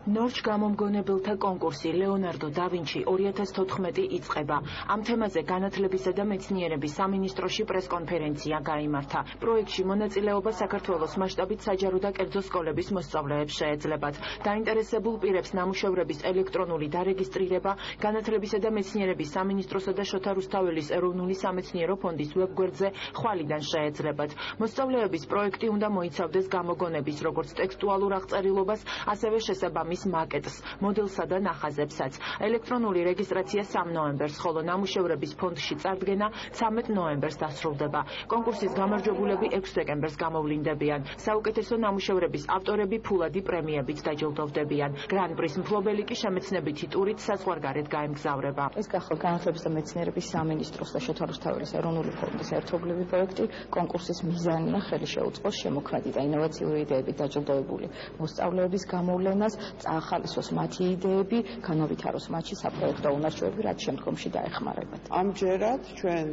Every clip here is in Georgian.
ნორჩ გამომგონებელთა კონკურსი ლეონარდო და ვინჩი 2014 იწყება. Ამ თემაზე განათლებისა და მეცნიერების სამინისტროში პრესკონფერენცია გაიმართა. პროექტში მონაწილეობა საქართველოს მასშტაბით საჯარო და კერძო სკოლების მოსწავლეებს შეეძლებათ. დაინტერესებულ პირებს ნამუშევრების ელექტრონული დარეგისტრირება განათლებისა და მეცნიერების სამინისტროსა და შოთა რუსთაველის ეროვნული სამეცნიერო ფონდის ვებგვერდზე ხვალიდან შეეძლებათ. მოსწავლეების პროექტი უნდა მოიცავდეს გამოგონების როგორც ტექსტუალურ აღწერილობას, ასევე შესაბამის მაკეტს, მოდელსა და ნახაზებსაც. ელექტრონული რეგისტრაცია 3 ნოემბერს, ხოლო ნამუშევრების ფონდში წარდგენა 13 ნოემბერს დასრულდება. კონკურსის გამარჯვებულები 6 დეკემბერს გამოვლინდებიან. საუკეთესო ნამუშევრების ავტორები ფულადი პრემიებით დაჯილდოვდებიან. გრან-პრის მფლობელი კი შემეცნებითი ტურით საზღვარგარეთ გაემგზავრება. ეს გახლავთ განათლების და მეცნიერების სამინისტროს და შოთა რუსთაველის ეროვნული ფონდის ერთობლივი პროექტი. კონკურსის მიზანია ხელი შეუწყოს შემოქმედი და ინოვაციური იდეებით დაჯილდოებული მოსწავლეების გამოვლენას, ახალისოს მათი იდეები, განავითაროს მათი საპროექტო უნარჩვევები, რაც შემდგომში დაეხმარებათ. ამჯერად ჩვენ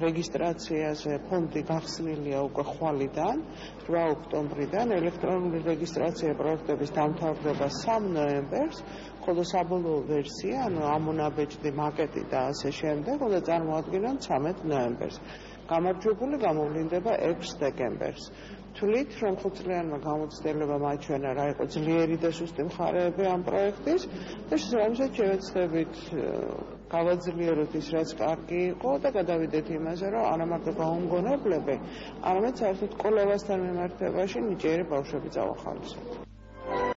რეგისტრაციაზე ფონდი გახსნილია უკვე ხვალიდან, 8 ოქტომბრიდან, ელექტრონული რეგისტრაცია პროექტების დამთავრდება 3 ნოემბერს, ხოლო საბოლოო ვერსია, ანუ ამონაბეჭდი მაკეტი და ასე შემდეგ, უნდა წარმოადგინონ 13 ნოემბერს. გამარჯვებული გამოვლინდება 6 დეკემბერს. თვლით, რომ ხუთწლიანმა გამოცდილებამ აჩვენა რა იყო ძლიერი და სუსტი მხარეები ამ პროექტის და შესაბამისად შევეცდებით გავაძლიეროთ ის, რაც კარგი იყო და გადავიდეთ იმაზე, რომ არა მარტო გამომგონებლები, არამედ საერთოდ კვლევასთან მიმართებაში ნიჭიერი ბავშვები წავახალისოთ.